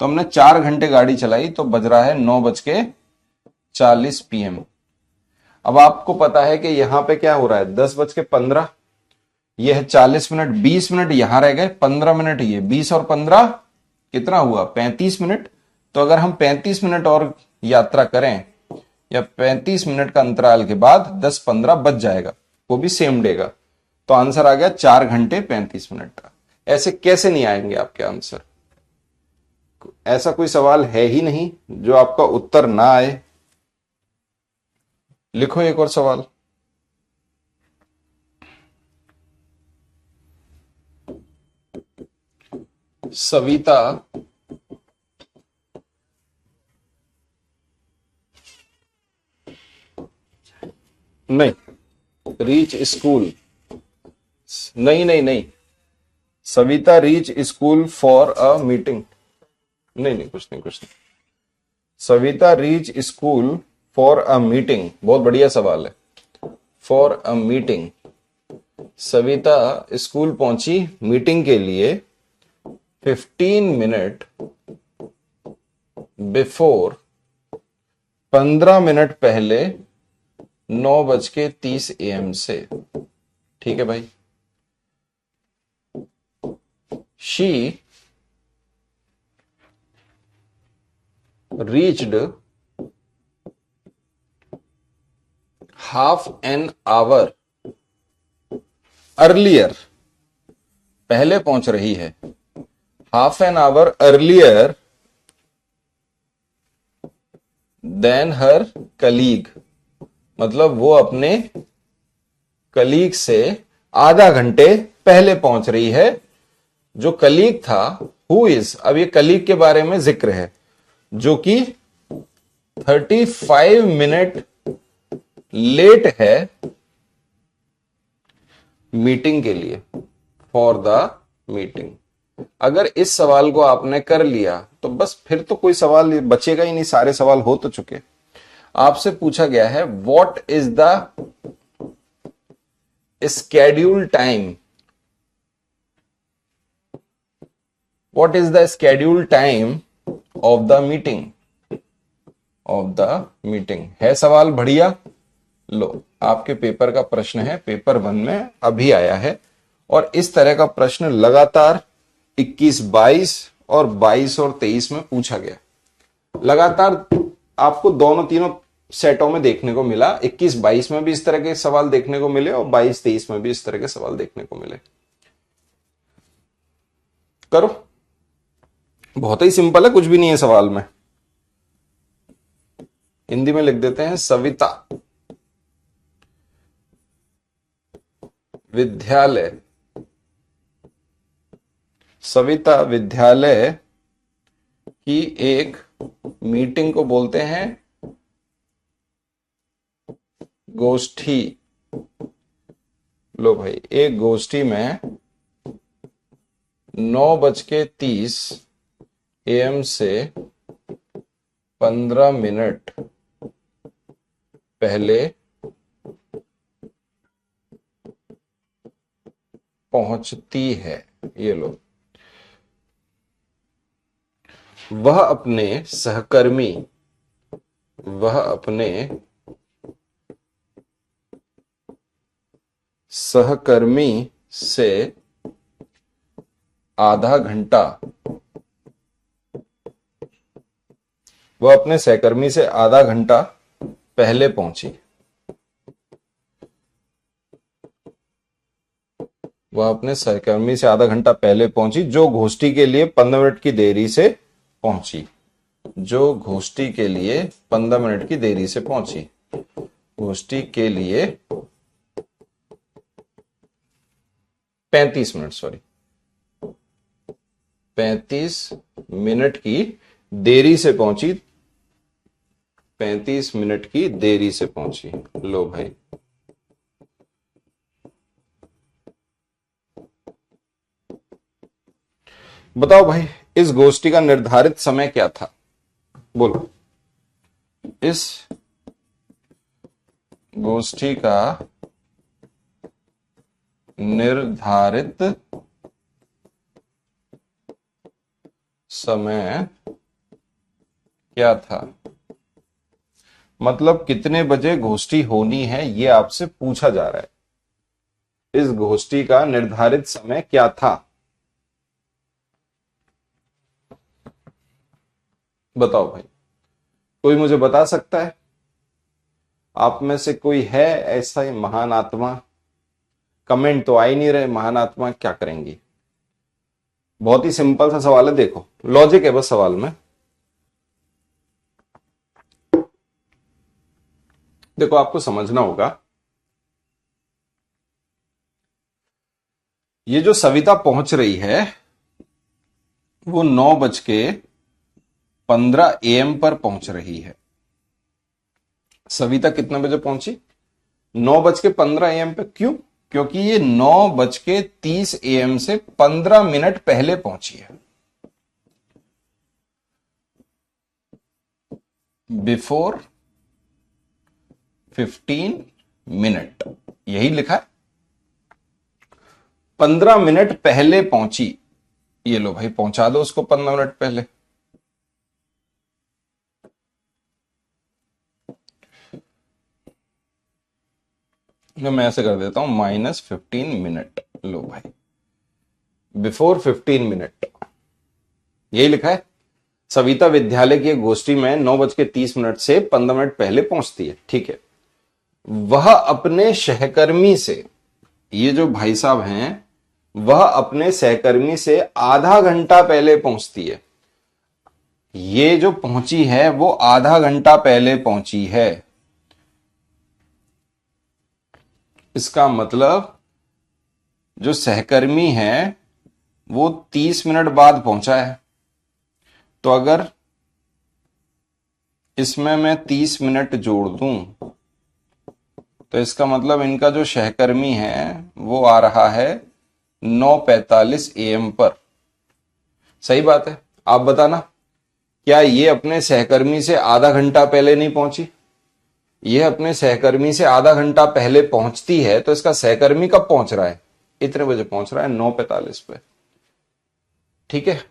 तो हमने 4 घंटे गाड़ी चलाई तो बज रहा है 9:40 पीएम। अब आपको पता है कि यहां पे क्या हो रहा है, 10:15, यह है 40 मिनट, 20 मिनट यहां रह गए, 15 मिनट ये, 20 और 15 कितना हुआ, 35 मिनट। तो अगर हम 35 मिनट और यात्रा करें या 35 मिनट का अंतराल के बाद 10:15 बज जाएगा, वो भी सेम डे का। तो आंसर आ गया 4 घंटे 35 मिनट का। ऐसे कैसे नहीं आएंगे आपके आंसर। ऐसा कोई सवाल है ही नहीं जो आपका उत्तर ना आए। लिखो एक और सवाल। सविता नहीं, रीच स्कूल, नहीं, Savita reach school for a meeting. नहीं, कुछ नहीं। Savita reach school for a meeting, बहुत बढ़िया सवाल है। For a meeting, Savita school पहुंची मीटिंग के लिए 15 मिनट बिफोर, 15 मिनट पहले 9:30 AM से। ठीक है भाई। She reached half an hour earlier, पहले पहुंच रही है, half an hour earlier than her colleague, मतलब वो अपने कलीग से आधा घंटे पहले पहुंच रही है। जो कलीग था, हु इज, अब ये कलीग के बारे में जिक्र है, जो कि 35 मिनट लेट है मीटिंग के लिए, फॉर द मीटिंग। अगर इस सवाल को आपने कर लिया तो बस फिर तो कोई सवाल बचेगा ही नहीं, सारे सवाल हो तो चुके। आपसे पूछा गया है what is the schedule time, what is the schedule time of the meeting, है सवाल बढ़िया। लो, आपके पेपर का प्रश्न है, पेपर 1 में अभी आया है, और इस तरह का प्रश्न लगातार 21, 22 और 22 और 23 में पूछा गया। लगातार आपको दोनों तीनों सेटों में देखने को मिला, 21, 22 में भी इस तरह के सवाल देखने को मिले और 22, 23 में भी इस तरह के सवाल देखने को मिले। करो, बहुत ही सिंपल है, कुछ भी नहीं है सवाल में। हिंदी में लिख देते हैं सविता विद्यालय, सविता विद्यालय की एक मीटिंग को बोलते हैं गोष्ठी। लो भाई, एक गोष्ठी में 9:30 AM से 15 मिनट पहले पहुंचती है। ये लो, वह अपने सहकर्मी से आधा घंटा पहले पहुंची। वह अपने सहकर्मी से आधा घंटा पहले पहुंची जो घोष्ठी के लिए 15 मिनट की देरी से पहुंची। घोष्ठी के लिए 15 मिनट की देरी से पहुंची। घोष्ठी के लिए 35 मिनट की देरी से पहुंची। 35 मिनट की देरी से पहुंची। लो भाई, बताओ भाई, इस गोष्ठी का निर्धारित समय क्या था? बोलो, इस गोष्ठी का निर्धारित समय क्या था? मतलब कितने बजे गोष्ठी होनी है, यह आपसे पूछा जा रहा है। इस गोष्ठी का निर्धारित समय क्या था? बताओ भाई, कोई मुझे बता सकता है? आप में से कोई है ऐसा ही महान आत्मा? कमेंट तो आ ही नहीं रहे, महान आत्मा क्या करेंगी? बहुत ही सिंपल सा सवाल है, देखो लॉजिक है बस सवाल में। देखो, आपको समझना होगा, ये जो सविता पहुंच रही है वो 9:15 AM पर पहुंच रही है। सविता कितने बजे पहुंची? 9:15 AM पे। क्यों? क्योंकि ये 9:30 AM से 15 मिनट पहले पहुंची है। बिफोर 15 मिनट, यही लिखा है। 15 मिनट पहले पहुंची। ये लो भाई, पहुंचा दो उसको 15 मिनट पहले। मैं ऐसे कर देता हूं, -15 मिनट। लो भाई, बिफोर 15 मिनट, यही लिखा है। सविता विद्यालय की गोष्ठी में 9:30 से 15 मिनट पहले पहुंचती है। ठीक है, वह अपने सहकर्मी से, ये जो भाई साहब हैं, वह अपने सहकर्मी से आधा घंटा पहले पहुंचती है। ये जो पहुंची है वो आधा घंटा पहले पहुंची है। इसका मतलब जो सहकर्मी है वो 30 मिनट बाद पहुंचा है। तो अगर इसमें मैं 30 मिनट जोड़ दूं तो इसका मतलब इनका जो सहकर्मी है वो आ रहा है 9:45 AM पर। सही बात है। आप बताना, क्या ये अपने सहकर्मी से आधा घंटा पहले नहीं पहुंची? ये अपने सहकर्मी से आधा घंटा पहले पहुंचती है, तो इसका सहकर्मी कब पहुंच रहा है? इतने बजे पहुंच रहा है, 9:45 पे। ठीक है,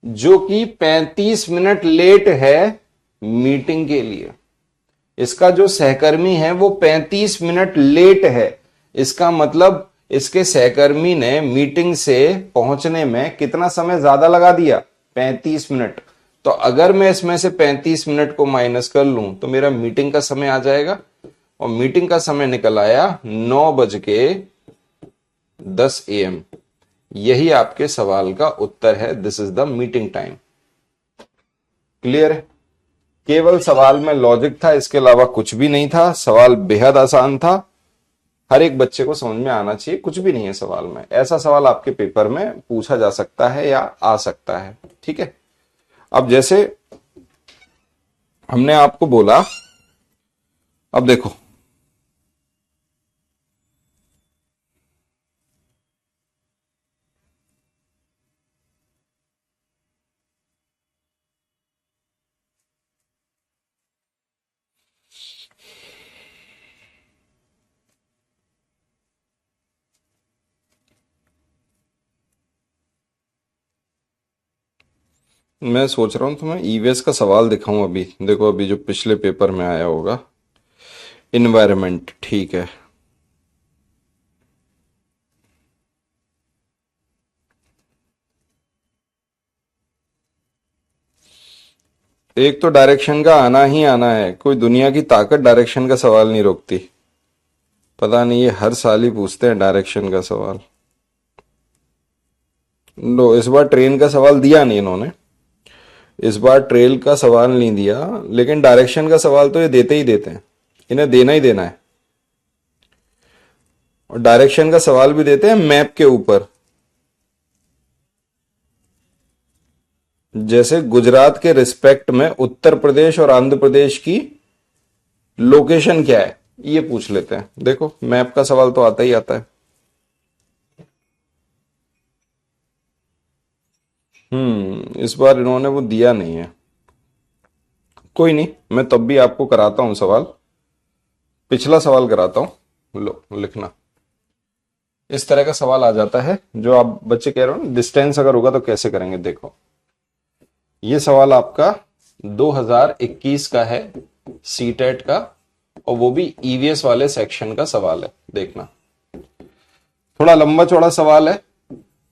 जो कि 35 मिनट लेट है मीटिंग के लिए। इसका जो सहकर्मी है वो 35 मिनट लेट है। इसका मतलब इसके सहकर्मी ने मीटिंग से पहुंचने में कितना समय ज्यादा लगा दिया? 35 मिनट। तो अगर मैं इसमें से 35 मिनट को माइनस कर लूं तो मेरा मीटिंग का समय आ जाएगा, और मीटिंग का समय निकल आया 9:10 AM। यही आपके सवाल का उत्तर है। This is the meeting time. Clear है? केवल सवाल में लॉजिक था, इसके अलावा कुछ भी नहीं था। सवाल बेहद आसान था, हर एक बच्चे को समझ में आना चाहिए। कुछ भी नहीं है सवाल में। ऐसा सवाल आपके पेपर में पूछा जा सकता है या आ सकता है। ठीक है, अब जैसे हमने आपको बोला, अब देखो मैं सोच रहा हूं तुम्हें ईवीएस का सवाल दिखाऊं। अभी देखो, अभी जो पिछले पेपर में आया होगा, इन्वायरमेंट। ठीक है, एक तो डायरेक्शन का आना ही आना है। कोई दुनिया की ताकत डायरेक्शन का सवाल नहीं रोकती। पता नहीं, ये हर साल ही पूछते हैं डायरेक्शन का सवाल। लो, इस बार ट्रेन का सवाल दिया नहीं इन्होंने। इस बार ट्रेल का सवाल नहीं दिया, लेकिन डायरेक्शन का सवाल तो ये देते ही देते हैं। इन्हें देना ही देना है। और डायरेक्शन का सवाल भी देते हैं मैप के ऊपर। जैसे गुजरात के रिस्पेक्ट में उत्तर प्रदेश और आंध्र प्रदेश की लोकेशन क्या है, ये पूछ लेते हैं। देखो, मैप का सवाल तो आता ही आता है। इस बार इन्होंने वो दिया नहीं है। कोई नहीं, मैं तब भी आपको कराता हूं सवाल। पिछला सवाल कराता हूं, लो लिखना। इस तरह का सवाल आ जाता है, जो आप बच्चे कह रहे हो ना, डिस्टेंस अगर होगा तो कैसे करेंगे। देखो, ये सवाल आपका 2021 का है, सीटेट का, और वो भी ईवीएस वाले सेक्शन का सवाल है। देखना, थोड़ा लंबा चौड़ा सवाल है।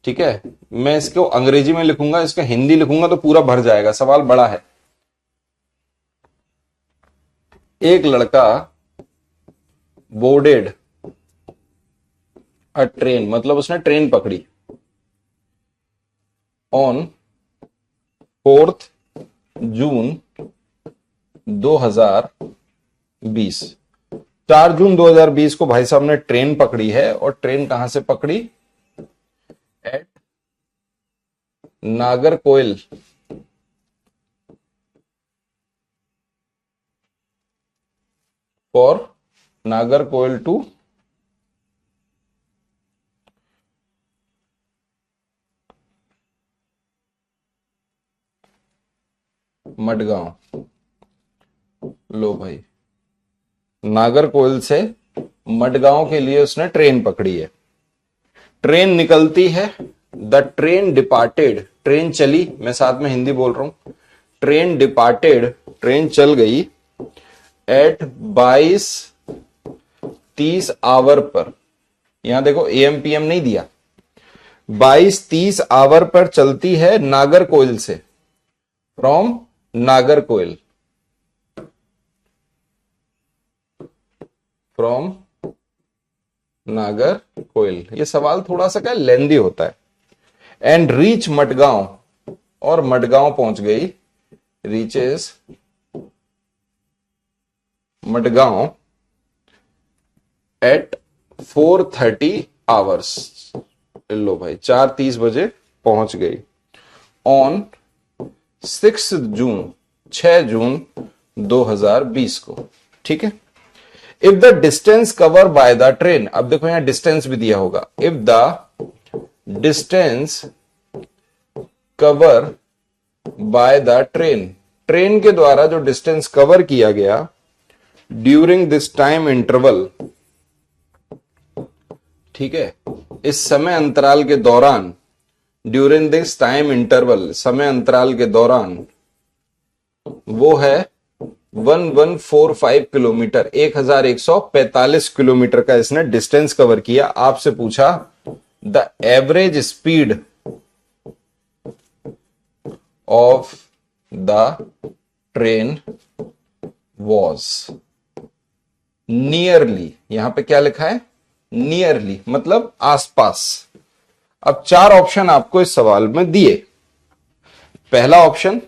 ठीक है, मैं इसको अंग्रेजी में लिखूंगा, इसका हिंदी लिखूंगा तो पूरा भर जाएगा। सवाल बड़ा है। एक लड़का बोर्डेड अ ट्रेन, मतलब उसने ट्रेन पकड़ी ऑन 4 जून 2020। 4 जून 2020 को भाई साहब ने ट्रेन पकड़ी है। और ट्रेन कहां से पकड़ी? At Nagercoil for Nagercoil to Madgaon. लो भाई, नागरकोइल से मडगांव के लिए उसने ट्रेन पकड़ी है। ट्रेन निकलती है, द ट्रेन डिपार्टेड, ट्रेन चली, मैं साथ में हिंदी बोल रहा हूं। ट्रेन डिपार्टेड, ट्रेन चल गई एट 22:30 आवर पर। यहां देखो AM PM नहीं दिया। 22:30 आवर पर चलती है नागरकोइल से, फ्रॉम नागरकोइल, फ्रॉम नागरकोइल। ये सवाल थोड़ा सा क्या लेंदी होता है। एंड रीच मडगांव, और मडगांव पहुंच गई। Reaches Madgaon at 4:30 hours. लो भाई, 4:30 बजे पहुंच गई। ऑन 6 जून, 6 जून 2020 को। ठीक है, if the distance cover by the train, अब देखो यहां डिस्टेंस भी दिया होगा, if the distance cover by the train, train के द्वारा जो डिस्टेंस कवर किया गया ड्यूरिंग दिस टाइम इंटरवल, ठीक है, इस समय अंतराल के दौरान, ड्यूरिंग दिस टाइम इंटरवल, समय अंतराल के दौरान, वो है 1145 किलोमीटर, 1145 किलोमीटर का इसने डिस्टेंस कवर किया। आपसे पूछा the average speed of the train was nearly, यहां पे क्या लिखा है, नियरली मतलब आसपास। अब 4 ऑप्शन आपको इस सवाल में दिए। पहला ऑप्शन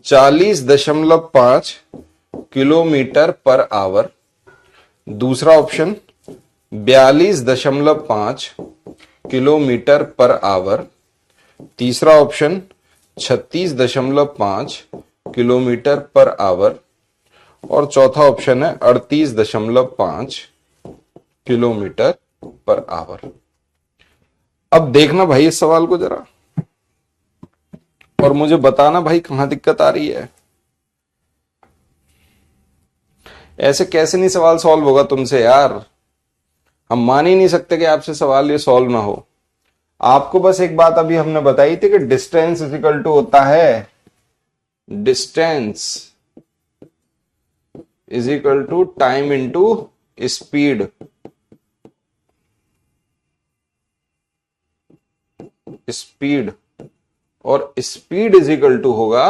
40.5 किलोमीटर पर आवर, दूसरा ऑप्शन 42.5 किलोमीटर पर आवर, तीसरा ऑप्शन 36.5 किलोमीटर पर आवर, और चौथा ऑप्शन है 38.5 किलोमीटर पर आवर। अब देखना भाई इस सवाल को जरा, और मुझे बताना भाई कहां दिक्कत आ रही है। ऐसे कैसे नहीं सवाल सॉल्व होगा तुमसे यार, हम मान ही नहीं सकते कि आपसे सवाल ये सॉल्व ना हो। आपको बस एक बात अभी हमने बताई थी कि डिस्टेंस इज इक्वल टू होता है, distance is equal to time into speed, speed, और स्पीड इज इक्वल टू होगा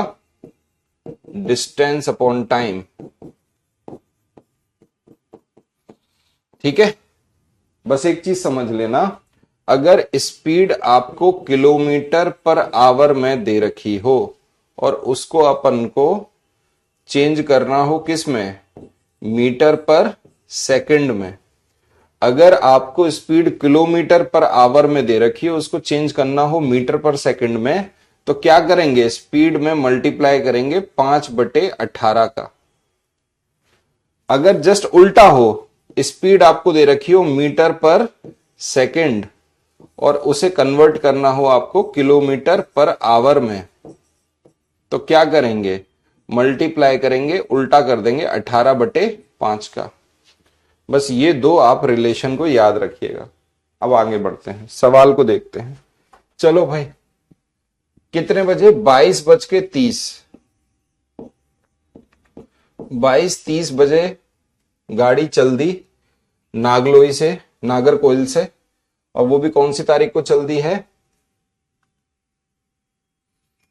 डिस्टेंस अपॉन टाइम। ठीक है, बस एक चीज समझ लेना, अगर स्पीड आपको किलोमीटर पर आवर में दे रखी हो और उसको अपन को चेंज करना हो किस में, मीटर पर सेकंड में, अगर आपको स्पीड किलोमीटर पर आवर में दे रखी है उसको चेंज करना हो मीटर पर सेकंड में, तो क्या करेंगे, स्पीड में मल्टीप्लाई करेंगे 5/18 का। अगर जस्ट उल्टा हो, स्पीड आपको दे रखी हो मीटर पर सेकंड और उसे कन्वर्ट करना हो आपको किलोमीटर पर आवर में, तो क्या करेंगे, मल्टीप्लाई करेंगे, उल्टा कर देंगे 18/5 का। बस ये 2 आप रिलेशन को याद रखिएगा। अब आगे बढ़ते हैं, सवाल को देखते हैं। चलो भाई, कितने बजे, 22:30, 22:30 बजे गाड़ी चल दी नागलोई से, नागरकोइल से, और वो भी कौन सी तारीख को चल दी है,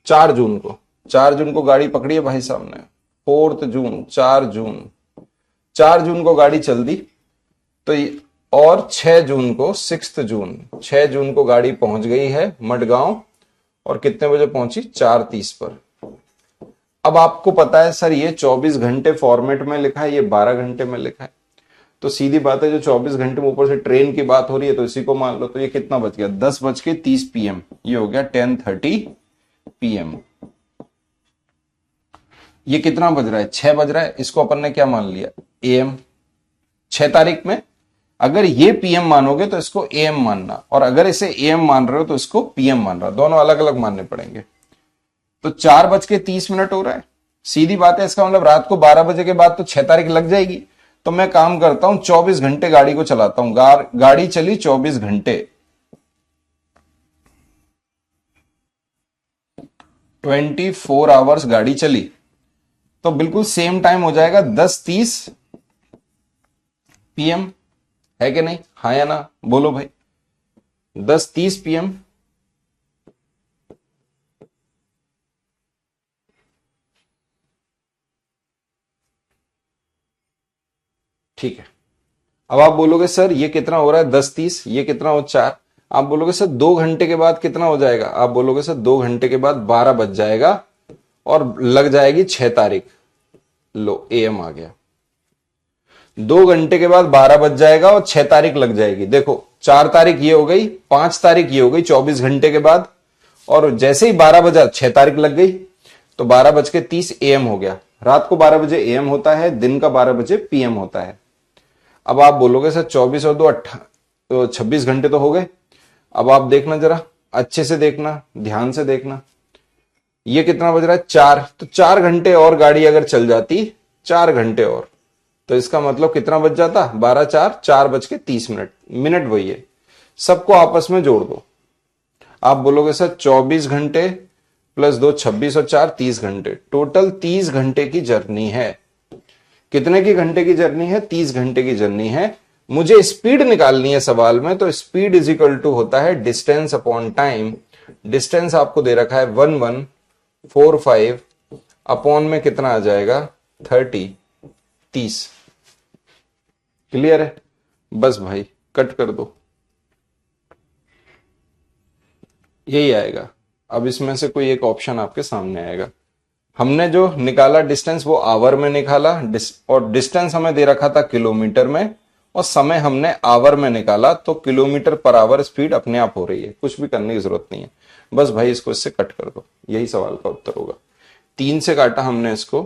4 जून को। 4 जून को गाड़ी पकड़ी है भाई साहब ने, 4 जून, 4 जून, 4 जून को गाड़ी चल दी, तो और 6 जून को, 6 जून, 6 जून को गाड़ी पहुंच गई है मडगांव, और कितने बजे पहुंची, 4:30 पर। अब आपको पता है सर ये 24 घंटे फॉर्मेट में लिखा है, ये 12 घंटे में लिखा है, तो सीधी बात है जो 24 घंटे में ऊपर से ट्रेन की बात हो रही है तो इसी को मान लो। तो ये कितना बच गया, 10:30 PM, ये हो गया 10:30 PM। ये कितना बज रहा है, 6 बज रहा है, इसको अपन ने क्या मान लिया, AM। 6 तारीख में अगर ये PM मानोगे तो इसको AM मानना, और अगर इसे AM मान रहे हो तो इसको PM मान रहा, दोनों अलग अलग मानने पड़ेंगे। तो 4:30 हो रहा है, सीधी बात है, इसका मतलब रात को 12 बजे के बाद तो 6 तारीख लग जाएगी। तो मैं काम करता हूं, 24 घंटे गाड़ी को चलाता हूं, गाड़ी चली 24 घंटे, 24 आवर्स गाड़ी चली, तो बिल्कुल सेम टाइम हो जाएगा 10:30 PM, है कि नहीं, हाँ या ना, बोलो भाई, 10:30 PM। ठीक है, अब आप बोलोगे सर ये कितना हो रहा है, 10:30, ये कितना हो 4, आप बोलोगे सर 2 घंटे के बाद कितना हो जाएगा, आप बोलोगे सर 2 घंटे के बाद 12 बज जाएगा और लग जाएगी 6 तारीख। लो AM आ गया, 2 घंटे के बाद 12 बज जाएगा और 6 तारीख लग जाएगी। देखो 4 तारीख ये हो गई, 5 तारीख ये हो गई 24 घंटे के बाद, और जैसे ही 12 बजा 6 तारीख लग गई, तो 12:30 AM हो गया। रात को 12 बजे AM होता है, दिन का 12 बजे PM होता है। अब आप बोलोगे सर 24 और 2 तो 26 घंटे तो हो गए। अब आप देखना जरा अच्छे से देखना, ध्यान से देखना, ये कितना बज रहा है 4, तो 4 घंटे और गाड़ी अगर चल जाती, 4 घंटे और, तो इसका मतलब कितना बच जाता, 12 4, 4:30। मिनट वही है, सबको आपस में जोड़ दो। आप बोलोगे सर 24 घंटे प्लस 2 26 और 4 30 घंटे, टोटल 30 घंटे की जर्नी है। कितने की घंटे की जर्नी है, 30 घंटे की जर्नी है। मुझे स्पीड निकालनी है सवाल में, तो स्पीड इज इक्वल टू होता है डिस्टेंस अपॉन टाइम। डिस्टेंस आपको दे रखा है 1145, अपॉन में कितना आ जाएगा 30। क्लियर है? बस भाई कट कर दो, यही आएगा। अब इसमें से कोई एक ऑप्शन आपके सामने आएगा। हमने जो निकाला डिस्टेंस वो आवर में निकाला, और डिस्टेंस हमें दे रखा था किलोमीटर में, और समय हमने आवर में निकाला, तो किलोमीटर पर आवर स्पीड अपने आप हो रही है, कुछ भी करने की जरूरत नहीं है। बस भाई इसको इससे कट कर दो, यही सवाल का उत्तर होगा। 3 से काटा हमने इसको,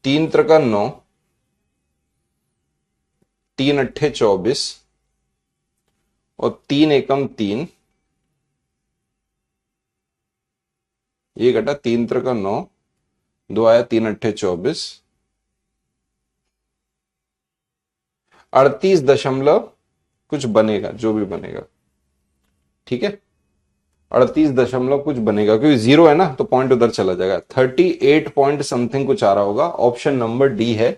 3 त्रिका 9, 3 अट्ठे 24 और 3 एकम 3, ये कटा 3 त्रिका 9, 2 आया 3 अट्ठे 24, 38 दशमलव कुछ बनेगा, जो भी बनेगा, ठीक है, 38 दशमलव कुछ बनेगा, क्योंकि 0 है ना तो पॉइंट उधर चला जाएगा। 38 पॉइंट समथिंग कुछ आ रहा होगा। ऑप्शन नंबर डी है,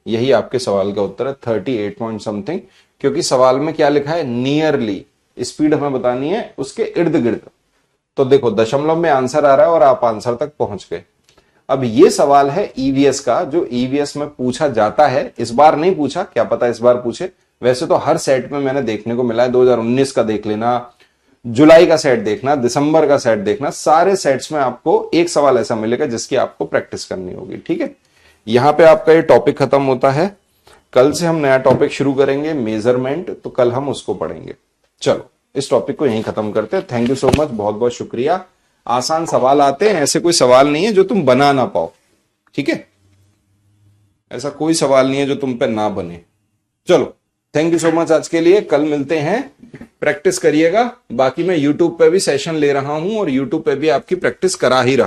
यही आपके सवाल का उत्तर है, 38 पॉइंट समथिंग। क्योंकि सवाल में क्या लिखा है, नियरली, स्पीड हमें बतानी है उसके इर्द गिर्द। तो देखो दशमलव में आंसर आ रहा है और आप आंसर तक पहुंच गए। अब ये सवाल है ईवीएस का, जो ईवीएस में पूछा जाता है। इस बार नहीं पूछा, क्या पता इस बार पूछे। वैसे तो हर सेट में मैंने देखने को मिला है, 2019 का देख लेना, जुलाई का सेट देखना, दिसंबर का सेट देखना, सारे सेट्स में आपको एक सवाल ऐसा मिलेगा जिसकी आपको प्रैक्टिस करनी होगी। ठीक है, यहां पे आपका ये टॉपिक खत्म होता है। कल से हम नया टॉपिक शुरू करेंगे, मेजरमेंट, तो कल हम उसको पढ़ेंगे। चलो इस टॉपिक को यहीं खत्म करते हैं। थैंक यू सो मच, बहुत बहुत शुक्रिया। आसान सवाल आते हैं, ऐसे कोई सवाल नहीं है जो तुम बना ना पाओ। ठीक है, ऐसा कोई सवाल नहीं है जो तुम पे ना बने। चलो थैंक यू सो मच आज के लिए, कल मिलते हैं। प्रैक्टिस करिएगा। बाकी मैं यूट्यूब पे भी सेशन ले रहा हूं और यूट्यूब पे भी आपकी प्रैक्टिस करा ही रहा हूं।